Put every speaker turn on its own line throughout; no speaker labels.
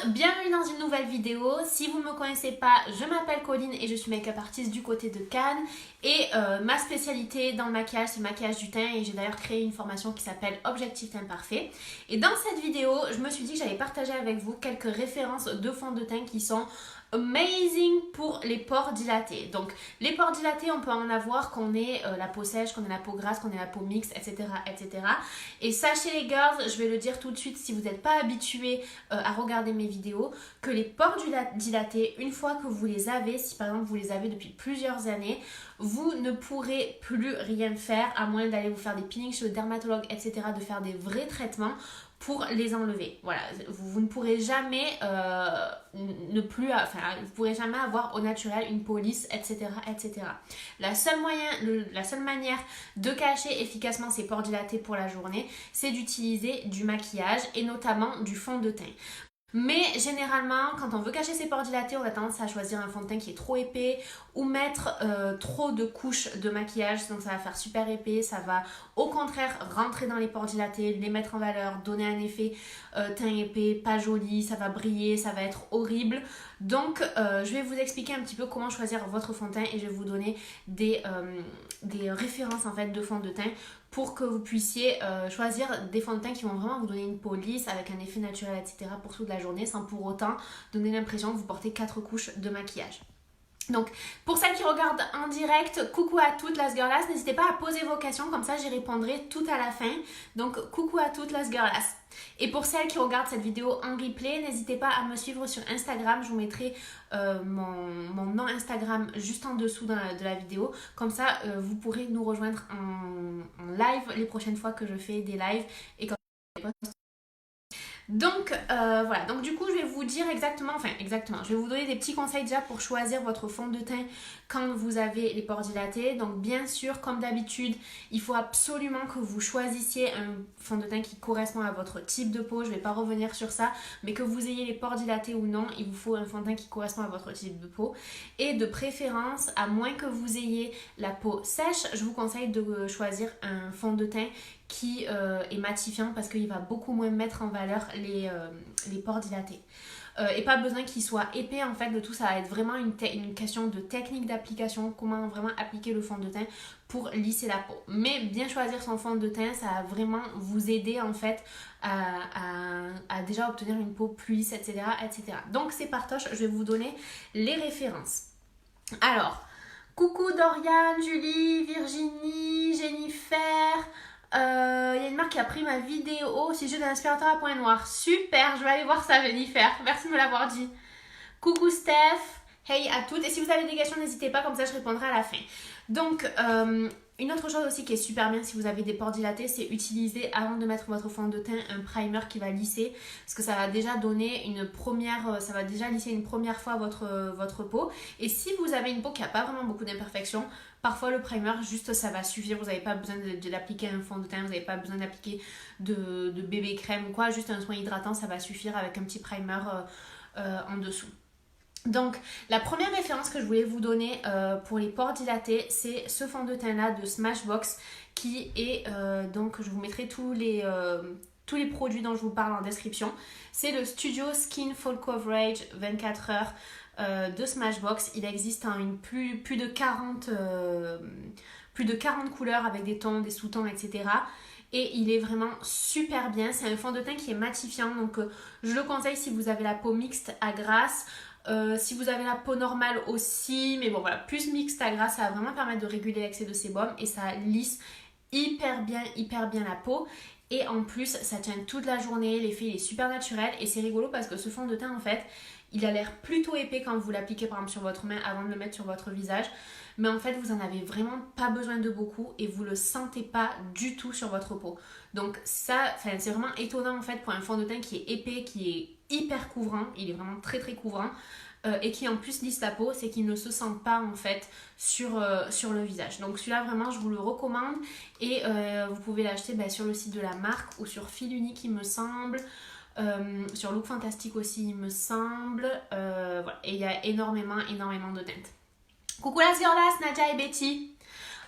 bienvenue dans une nouvelle vidéo. Si vous ne me connaissez pas, je m'appelle Colline et je suis make-up artiste du côté de Cannes. Et ma spécialité dans le maquillage, c'est le maquillage du teint et j'ai d'ailleurs créé une formation qui s'appelle Objectif Teint Parfait. Et dans cette vidéo, je me suis dit que j'allais partager avec vous quelques références de fond de teint qui sont amazing pour les pores dilatés. Donc les pores dilatés, on peut en avoir qu'on ait la peau sèche, qu'on ait la peau grasse, qu'on ait la peau mixte, etc. etc. Et sachez les girls, je vais le dire tout de suite si vous n'êtes pas habitués à regarder mes vidéos, que les pores dilatés, une fois que vous les avez, si par exemple vous les avez depuis plusieurs années, vous ne pourrez plus rien faire à moins d'aller vous faire des peelings chez le dermatologue, etc. de faire des vrais traitements pour les enlever. Voilà, vous ne pourrez jamais vous pourrez jamais avoir au naturel une peau lisse, etc., etc. La seule manière de cacher efficacement ces pores dilatés pour la journée, c'est d'utiliser du maquillage et notamment du fond de teint. Mais généralement, quand on veut cacher ses pores dilatés, on a tendance à choisir un fond de teint qui est trop épais ou mettre trop de couches de maquillage, donc ça va faire super épais, ça va au contraire rentrer dans les pores dilatés, les mettre en valeur, donner un effet teint épais, pas joli, ça va briller, ça va être horrible. Donc je vais vous expliquer un petit peu comment choisir votre fond de teint et je vais vous donner des références en fait de fond de teint pour que vous puissiez choisir des fonds de teint qui vont vraiment vous donner une peau lisse avec un effet naturel, etc. pour toute la journée sans pour autant donner l'impression que vous portez 4 couches de maquillage. Donc, pour celles qui regardent en direct, coucou à toutes las girlas, n'hésitez pas à poser vos questions, comme ça j'y répondrai tout à la fin. Donc, coucou à toutes las girlas. Et pour celles qui regardent cette vidéo en replay, n'hésitez pas à me suivre sur Instagram, je vous mettrai mon nom Instagram juste en dessous de la vidéo. Comme ça, vous pourrez nous rejoindre en live les prochaines fois que je fais des lives et comme donc voilà, donc du coup je vais vous dire exactement, je vais vous donner des petits conseils déjà pour choisir votre fond de teint quand vous avez les pores dilatés. Donc bien sûr, comme d'habitude, il faut absolument que vous choisissiez un fond de teint qui correspond à votre type de peau. Je ne vais pas revenir sur ça, mais que vous ayez les pores dilatés ou non, il vous faut un fond de teint qui correspond à votre type de peau. Et de préférence, à moins que vous ayez la peau sèche, je vous conseille de choisir un fond de teint qui est matifiant parce qu'il va beaucoup moins mettre en valeur les pores dilatés. Et pas besoin qu'il soit épais, en fait, le tout ça va être vraiment une question de technique d'application, comment vraiment appliquer le fond de teint pour lisser la peau. Mais bien choisir son fond de teint, ça va vraiment vous aider en fait à déjà obtenir une peau plus lisse, etc., etc. Donc c'est partoche, je vais vous donner les références. Alors, coucou Dorian, Julie, Virginie, Jennifer. Il y a une marque qui a pris ma vidéo au sujet d'un aspirateur à point noir. Super, je vais aller voir ça, Jennifer. Merci de me l'avoir dit. Coucou Steph. Hey à toutes. Et si vous avez des questions, n'hésitez pas, comme ça je répondrai à la fin. Donc, une autre chose aussi qui est super bien si vous avez des pores dilatés, c'est utiliser avant de mettre votre fond de teint un primer qui va lisser. Parce que ça va déjà donner ça va déjà lisser une première fois votre peau. Et si vous avez une peau qui n'a pas vraiment beaucoup d'imperfections, parfois le primer, juste ça va suffire. Vous n'avez pas besoin d'appliquer un fond de teint, vous n'avez pas besoin d'appliquer de bébé crème ou quoi. Juste un soin hydratant, ça va suffire avec un petit primer en dessous. Donc la première référence que je voulais vous donner pour les pores dilatés, c'est ce fond de teint là de Smashbox qui est donc je vous mettrai tous les produits dont je vous parle en description. C'est le Studio Skin Full Coverage 24 heures de Smashbox. Il existe en plus de 40 couleurs avec des tons, des sous-tons, etc. Et il est vraiment super bien. C'est un fond de teint qui est matifiant, donc je le conseille si vous avez la peau mixte à grasse. Si vous avez la peau normale aussi, mais bon voilà, plus mixte à grasse, ça va vraiment permettre de réguler l'excès de sébum et ça lisse hyper bien la peau. Et en plus, ça tient toute la journée, l'effet il est super naturel et c'est rigolo parce que ce fond de teint en fait, il a l'air plutôt épais quand vous l'appliquez par exemple sur votre main avant de le mettre sur votre visage. Mais en fait, vous en avez vraiment pas besoin de beaucoup et vous le sentez pas du tout sur votre peau. Donc ça, c'est vraiment étonnant en fait pour un fond de teint qui est épais, qui est hyper couvrant, il est vraiment très couvrant et qui en plus lisse la peau, c'est qu'il ne se sent pas en fait sur le visage. Donc celui-là vraiment je vous le recommande et vous pouvez l'acheter sur le site de la marque ou sur Fil Unique il me semble. Sur Look Fantastic aussi il me semble. Voilà. Et il y a énormément de teintes. Coucou las girlas, Nadia et Betty.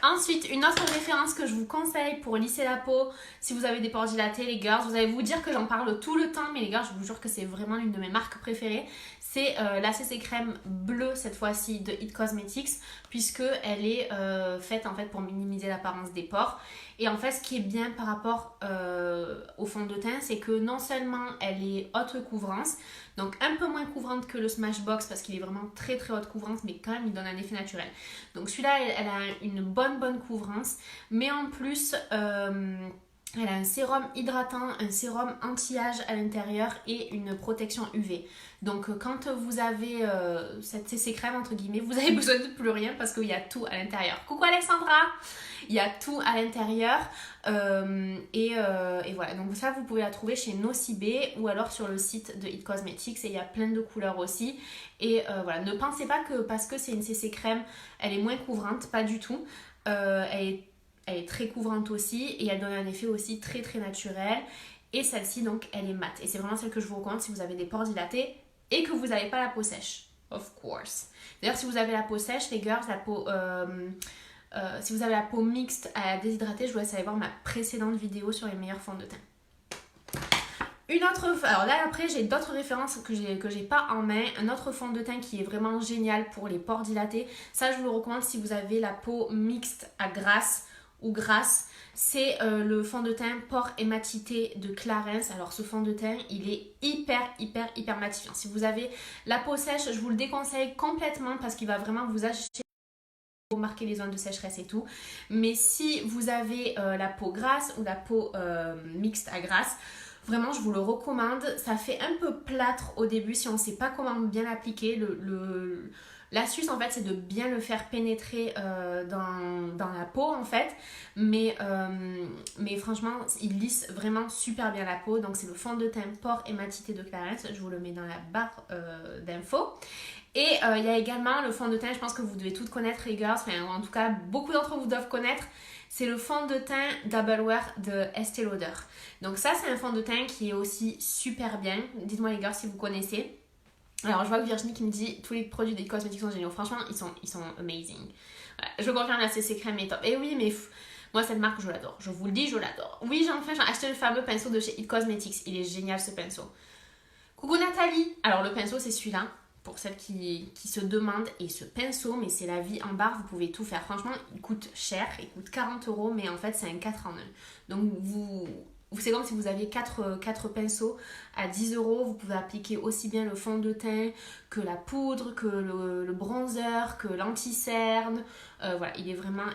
Ensuite, une autre référence que je vous conseille pour lisser la peau, si vous avez des pores dilatés, les girls, vous allez vous dire que j'en parle tout le temps, mais les girls, je vous jure que c'est vraiment l'une de mes marques préférées. C'est la CC crème bleue cette fois-ci de It Cosmetics, puisque elle est faite en fait pour minimiser l'apparence des pores. Et en fait, ce qui est bien par rapport au fond de teint, c'est que non seulement elle est haute couvrance, donc un peu moins couvrante que le Smashbox parce qu'il est vraiment très très haute couvrance, mais quand même il donne un effet naturel. Donc celui-là, elle a une bonne couvrance, mais en plus elle a un sérum hydratant, un sérum anti-âge à l'intérieur et une protection UV. Donc quand vous avez cette CC crème entre guillemets, vous avez besoin de plus rien parce qu'il y a tout à l'intérieur. Coucou Alexandra! Il y a tout à l'intérieur et voilà. Donc ça, vous pouvez la trouver chez Nocibé ou alors sur le site de It Cosmetics et il y a plein de couleurs aussi. Et voilà, ne pensez pas que parce que c'est une CC crème, elle est moins couvrante, pas du tout. Elle est très couvrante aussi et elle donne un effet aussi très très naturel. Et celle-ci, donc, elle est mate. Et c'est vraiment celle que je vous recommande si vous avez des pores dilatés et que vous n'avez pas la peau sèche. Of course. D'ailleurs, si vous avez la peau sèche, les girls, la peau... si vous avez la peau mixte à déshydrater, je vous laisse aller voir ma précédente vidéo sur les meilleurs fonds de teint. Une autre, alors là après j'ai d'autres références que j'ai pas en main. Un autre fond de teint qui est vraiment génial pour les pores dilatés. Ça je vous le recommande si vous avez la peau mixte à grasse ou grasse. C'est le fond de teint pore et matité de Clarins. Alors ce fond de teint il est hyper matifiant. Si vous avez la peau sèche, je vous le déconseille complètement parce qu'il va vraiment vous agiter, pour marquer les zones de sécheresse et tout. Mais si vous avez la peau grasse ou la peau mixte à grasse, vraiment je vous le recommande. Ça fait un peu plâtre au début si on ne sait pas comment bien l'appliquer. L'astuce en fait c'est de bien le faire pénétrer dans la peau en fait. Mais franchement il lisse vraiment super bien la peau. Donc c'est le fond de teint pore et matité de Clarins. Je vous le mets dans la barre d'infos. Et il y a également le fond de teint, je pense que vous devez toutes connaître les girls, enfin en tout cas beaucoup d'entre vous doivent connaître, c'est le fond de teint Double Wear de Estée Lauder. Donc ça c'est un fond de teint qui est aussi super bien, dites-moi les girls si vous connaissez. Alors je vois que Virginie qui me dit tous les produits des cosmétiques sont géniaux, franchement ils sont amazing. Voilà, je confirme la CC crème est top. Et oui mais moi cette marque je l'adore, je vous le dis je l'adore. Oui j'ai acheté le fameux pinceau de chez It Cosmetics, il est génial ce pinceau. Coucou Nathalie, alors le pinceau c'est celui-là. Pour celles qui se demandent, et ce pinceau, mais c'est la vie en barre, vous pouvez tout faire. Franchement, il coûte cher, il coûte 40 €, mais en fait, c'est un 4 en 1. Donc, c'est comme si vous aviez 4 pinceaux à 10 €. Vous pouvez appliquer aussi bien le fond de teint que la poudre, que le bronzer, que l'anti-cerne. Voilà, il est vraiment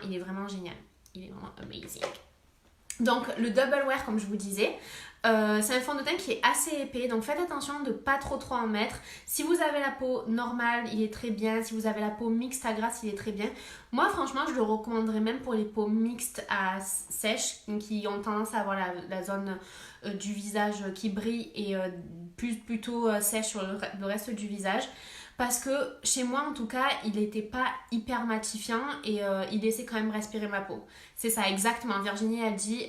génial. Il est vraiment amazing. Donc, le Double Wear, comme je vous disais, c'est un fond de teint qui est assez épais, donc faites attention de ne pas trop en mettre. Si vous avez la peau normale, il est très bien. Si vous avez la peau mixte à grasse, il est très bien. Moi, franchement, je le recommanderais même pour les peaux mixtes à sèches, qui ont tendance à avoir la zone du visage qui brille et plutôt sèche sur le reste du visage. Parce que chez moi en tout cas il n'était pas hyper matifiant et il laissait quand même respirer ma peau. C'est ça exactement, Virginie elle dit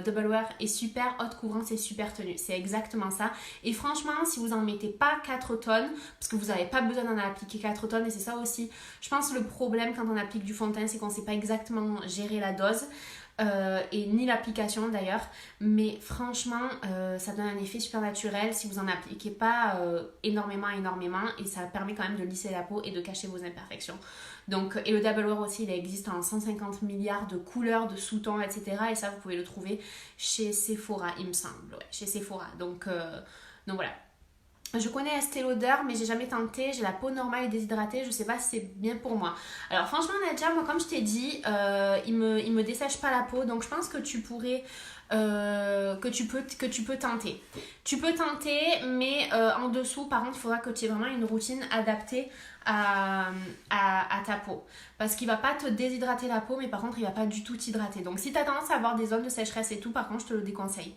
Double Wear est super, haute couvrance et super tenue. C'est exactement ça. Et franchement si vous en mettez pas 4 tonnes, parce que vous n'avez pas besoin d'en appliquer 4 tonnes et c'est ça aussi, je pense le problème quand on applique du fond de teint c'est qu'on ne sait pas exactement gérer la dose. Et ni l'application d'ailleurs, mais franchement ça donne un effet super naturel si vous en appliquez pas énormément et ça permet quand même de lisser la peau et de cacher vos imperfections. Donc, et le Double Wear aussi il existe en 150 milliards de couleurs, de sous-tons etc. Et ça vous pouvez le trouver chez Sephora il me semble, ouais, chez Sephora. Donc voilà. Je connais Estée Lauder mais j'ai jamais tenté, j'ai la peau normale et déshydratée, je sais pas si c'est bien pour moi. Alors franchement Nadia, moi comme je t'ai dit, il me dessèche pas la peau donc je pense que tu pourrais, que tu peux tenter. Tu peux tenter mais en dessous par contre il faudra que tu aies vraiment une routine adaptée à ta peau. Parce qu'il va pas te déshydrater la peau mais par contre il va pas du tout t'hydrater. Donc si tu as tendance à avoir des zones de sécheresse et tout par contre je te le déconseille.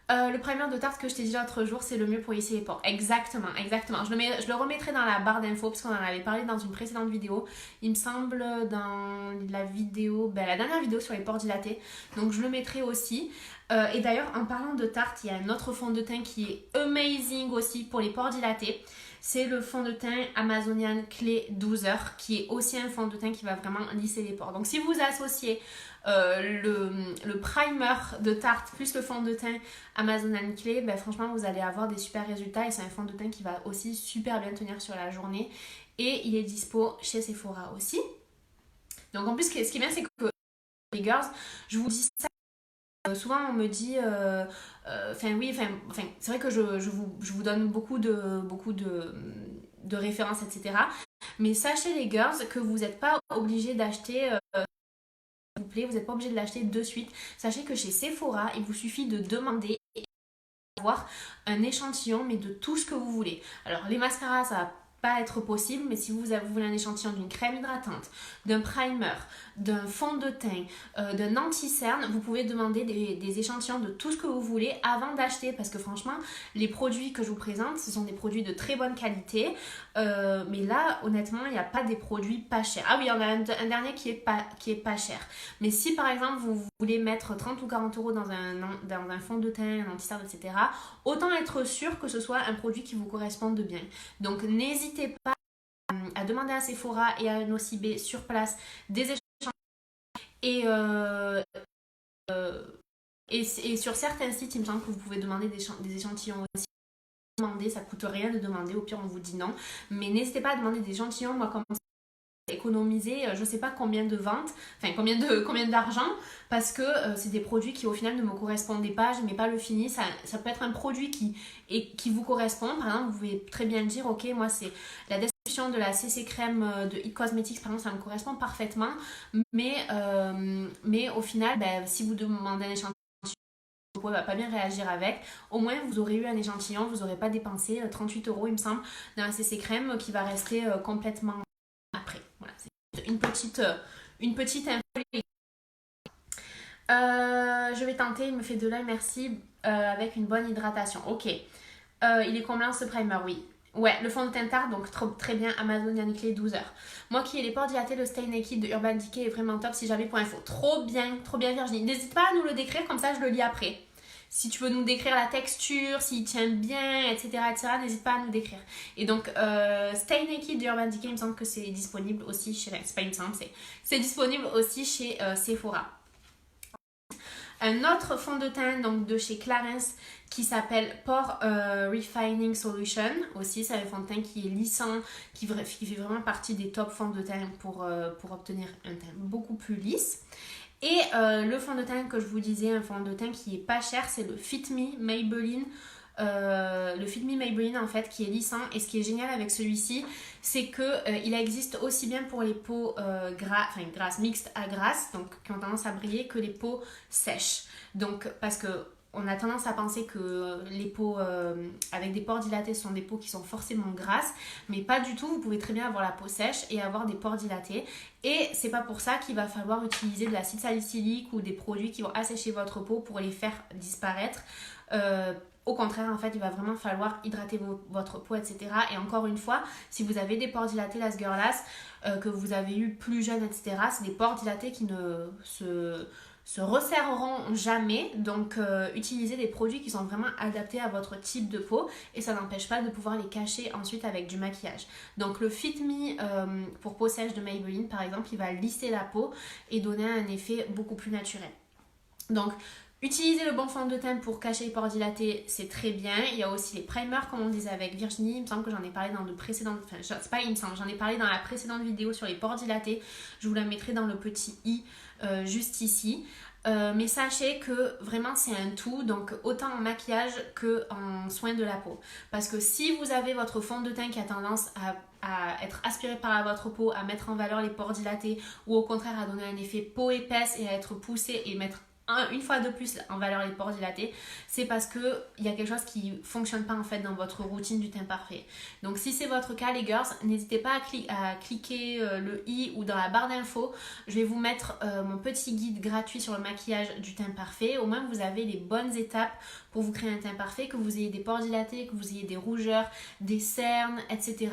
Le primer de Tarte que je t'ai dit l'autre jour, c'est le mieux pour lisser les pores. Exactement. Je le remettrai dans la barre d'infos parce qu'on en avait parlé dans une précédente vidéo. Il me semble dans la dernière vidéo sur les pores dilatés. Donc je le mettrai aussi. Et d'ailleurs, en parlant de Tarte, il y a un autre fond de teint qui est amazing aussi pour les pores dilatés. C'est le fond de teint Amazonian Clay 12 heures, qui est aussi un fond de teint qui va vraiment lisser les pores. Donc si vous associez le primer de Tarte plus le fond de teint Amazonian Clay, ben, franchement vous allez avoir des super résultats et c'est un fond de teint qui va aussi super bien tenir sur la journée. Et il est dispo chez Sephora aussi. Donc en plus, ce qui est bien, c'est que les girls, je vous dis ça. Souvent on me dit, c'est vrai que je vous donne beaucoup de références, etc. Mais sachez les girls que vous n'êtes pas obligés d'acheter, s'il vous plaît, vous n'êtes pas obligés de l'acheter de suite. Sachez que chez Sephora, il vous suffit de demander et avoir un échantillon, mais de tout ce que vous voulez. Alors les mascaras, ça va pas être possible, mais si vous voulez un échantillon d'une crème hydratante, d'un primer, d'un fond de teint, d'un anti-cerne, vous pouvez demander des échantillons de tout ce que vous voulez avant d'acheter, parce que franchement les produits que je vous présente, ce sont des produits de très bonne qualité, mais là honnêtement il n'y a pas des produits pas chers. Ah oui, il y en a un dernier qui est pas cher, mais si par exemple vous voulez mettre 30 ou 40 euros dans un fond de teint, un anti-cerne, etc., autant être sûr que ce soit un produit qui vous corresponde bien. Donc n'hésitez pas à demander à Sephora et à Nocibé sur place des échantillons et sur certains sites il me semble que vous pouvez demander des échantillons aussi. Demander, ça coûte rien de demander, au pire on vous dit non, mais n'hésitez pas à demander des échantillons. Moi comme économiser je sais pas combien de ventes, enfin combien d'argent, parce que c'est des produits qui au final ne me correspondaient pas, j'aimais pas le fini. Ça peut être un produit qui vous correspond. Par exemple vous pouvez très bien dire ok, moi c'est la description de la CC crème de It Cosmetics par exemple, ça me correspond parfaitement, mais au final si vous demandez un échantillon, vous pouvez pas bien réagir avec, au moins vous aurez eu un échantillon, vous n'aurez pas dépensé 38 euros il me semble dans la CC crème qui va rester complètement après. Voilà, c'est une petite info. Je vais tenter, il me fait de l'œil, merci, avec une bonne hydratation. Ok. Il est combien ce primer? Oui. Ouais, le fond de teint Tarte, donc très bien, Amazonian Clay 12 heures. Moi qui ai les pores dilatés, le Stay Naked de Urban Decay est vraiment top si j'avais pour info. Trop bien Virginie. N'hésite pas à nous le décrire, comme ça je le lis après. Si tu veux nous décrire la texture, s'il tient bien, etc., n'hésite pas à nous décrire. Et donc, Stay Naked de Urban Decay, il me semble que c'est disponible aussi chez... C'est pas il me semble, c'est disponible aussi chez Sephora. Un autre fond de teint donc de chez Clarins qui s'appelle Pore Refining Solution. Aussi, c'est un fond de teint qui est lissant, qui fait vraiment partie des top fonds de teint pour obtenir un teint beaucoup plus lisse. Et le fond de teint que je vous disais, un fond de teint qui est pas cher, c'est le Fit Me Maybelline. Le Fit Me Maybelline en fait qui est lissant, et ce qui est génial avec celui-ci c'est que il existe aussi bien pour les peaux grasses, mixtes à grasses, donc qui ont tendance à briller, que les peaux sèches. Donc parce que on a tendance à penser que les peaux avec des pores dilatés sont des peaux qui sont forcément grasses, mais pas du tout. Vous pouvez très bien avoir la peau sèche et avoir des pores dilatés, et c'est pas pour ça qu'il va falloir utiliser de l'acide salicylique ou des produits qui vont assécher votre peau pour les faire disparaître. Au contraire, en fait, il va vraiment falloir hydrater votre peau, etc. Et encore une fois, si vous avez des pores dilatés, las girlas, que vous avez eu plus jeune, etc., c'est des pores dilatés qui ne se resserreront jamais. Donc, utilisez des produits qui sont vraiment adaptés à votre type de peau, et ça n'empêche pas de pouvoir les cacher ensuite avec du maquillage. Donc, le Fit Me pour peau sèche de Maybelline, par exemple, il va lisser la peau et donner un effet beaucoup plus naturel. Donc, utilisez le bon fond de teint pour cacher les pores dilatés, c'est très bien. Il y a aussi les primers, comme on disait avec Virginie. Il me semble que j'en ai parlé dans de précédentes... Enfin, c'est pas il me semble, j'en ai parlé dans la précédente vidéo sur les pores dilatés. Je vous la mettrai dans le petit i juste ici. Mais sachez que vraiment c'est un tout, donc autant en maquillage que en soins de la peau. Parce que si vous avez votre fond de teint qui a tendance à être aspiré par votre peau, à mettre en valeur les pores dilatés, ou au contraire à donner un effet peau épaisse et à être poussé et mettre une fois de plus en valeur les pores dilatés, c'est parce qu'il y a quelque chose qui ne fonctionne pas en fait dans votre routine du teint parfait. Donc si c'est votre cas les girls, n'hésitez pas à cliquer le i ou dans la barre d'infos. Je vais vous mettre mon petit guide gratuit sur le maquillage du teint parfait. Au moins vous avez les bonnes étapes pour vous créer un teint parfait, que vous ayez des pores dilatés, que vous ayez des rougeurs, des cernes, etc.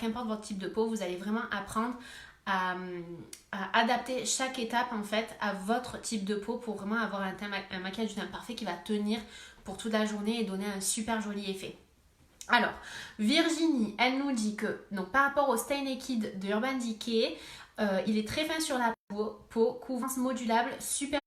Qu'importe votre type de peau, vous allez vraiment apprendre à adapter chaque étape en fait à votre type de peau pour vraiment avoir un maquillage du teint parfait qui va tenir pour toute la journée et donner un super joli effet. Alors, Virginie, elle nous dit que donc, par rapport au Stay Naked de Urban Decay, il est très fin sur la peau, couvrance modulable, super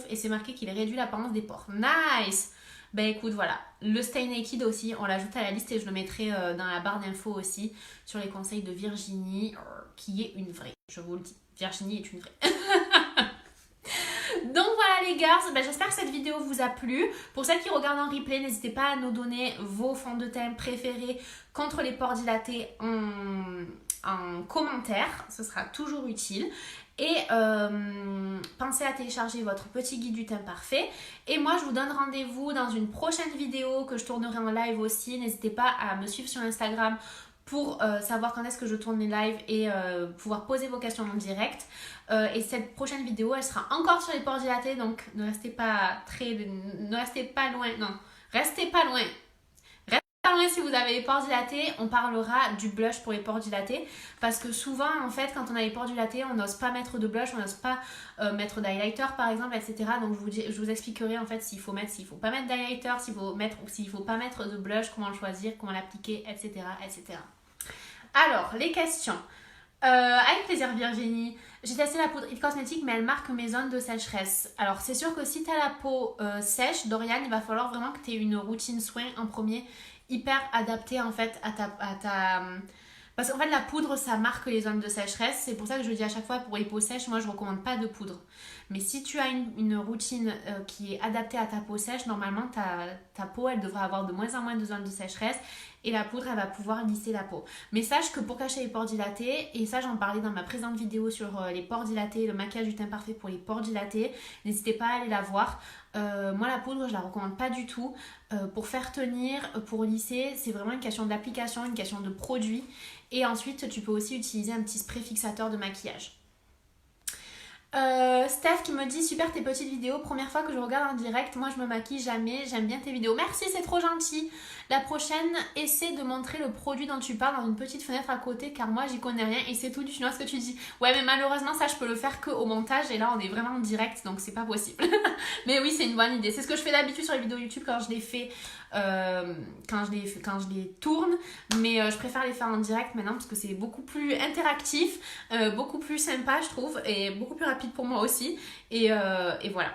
et c'est marqué qu'il réduit l'apparence des pores. Nice! Ben écoute, voilà, le Stay Naked aussi, on l'ajoute à la liste et je le mettrai dans la barre d'infos aussi sur les conseils de Virginie, qui est une vraie, je vous le dis. Virginie est une vraie. Donc voilà les girls, ben j'espère que cette vidéo vous a plu. Pour celles qui regardent en replay, n'hésitez pas à nous donner vos fonds de teint préférés contre les pores dilatés en commentaire, ce sera toujours utile. Et pensez à télécharger votre petit guide du teint parfait. Et moi, je vous donne rendez-vous dans une prochaine vidéo que je tournerai en live aussi. N'hésitez pas à me suivre sur Instagram pour savoir quand est-ce que je tourne les lives et pouvoir poser vos questions en direct. Et cette prochaine vidéo, elle sera encore sur les pores dilatés, donc ne restez pas loin. Restez pas loin si vous avez les pores dilatés. On parlera du blush pour les pores dilatés parce que souvent en fait quand on a les pores dilatés on n'ose pas mettre de blush, on n'ose pas mettre d'highlighter par exemple, etc. Donc je vous expliquerai en fait s'il faut mettre, s'il faut pas mettre d'highlighter, s'il faut mettre ou s'il faut pas mettre de blush, comment le choisir, comment l'appliquer, etc., etc. Alors les questions. Avec plaisir Virginie. J'ai testé la poudre It Cosmetics mais elle marque mes zones de sécheresse. Alors c'est sûr que si tu as la peau sèche, Dorian, il va falloir vraiment que tu aies une routine soin en premier hyper adaptée en fait à ta... Parce qu'en fait la poudre ça marque les zones de sécheresse. C'est pour ça que je dis à chaque fois pour les peaux sèches, moi je recommande pas de poudre. Mais si tu as une routine qui est adaptée à ta peau sèche, normalement ta peau elle devrait avoir de moins en moins de zones de sécheresse et la poudre elle va pouvoir lisser la peau. Mais sache que pour cacher les pores dilatés, et ça j'en parlais dans ma présente vidéo sur les pores dilatés, le maquillage du teint parfait pour les pores dilatés, n'hésitez pas à aller la voir. Moi la poudre je la recommande pas du tout. Pour faire tenir, pour lisser, c'est vraiment une question d'application, une question de produit. Et ensuite tu peux aussi utiliser un petit spray fixateur de maquillage. Steph qui me dit super tes petites vidéos, première fois que je regarde en direct, moi je me maquille jamais, j'aime bien tes vidéos. Merci, c'est trop gentil. La prochaine, essaie de montrer le produit dont tu parles dans une petite fenêtre à côté car moi j'y connais rien et c'est tout du chinois ce que tu dis. Ouais mais malheureusement ça je peux le faire qu'au montage et là on est vraiment en direct donc c'est pas possible. Mais oui c'est une bonne idée, c'est ce que je fais d'habitude sur les vidéos YouTube quand je les fais, quand je les tourne, mais je préfère les faire en direct maintenant parce que c'est beaucoup plus interactif, beaucoup plus sympa je trouve et beaucoup plus rapide pour moi aussi et voilà.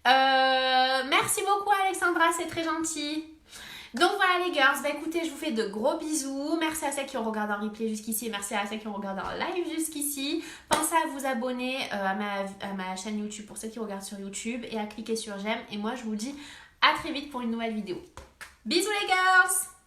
Merci beaucoup Alexandra, c'est très gentil. Donc voilà les girls, bah écoutez je vous fais de gros bisous, merci à celles qui ont regardé en replay jusqu'ici et merci à celles qui ont regardé en live jusqu'ici. Pensez à vous abonner à ma chaîne YouTube pour ceux qui regardent sur YouTube et à cliquer sur j'aime et moi je vous dis à très vite pour une nouvelle vidéo. Bisous les girls.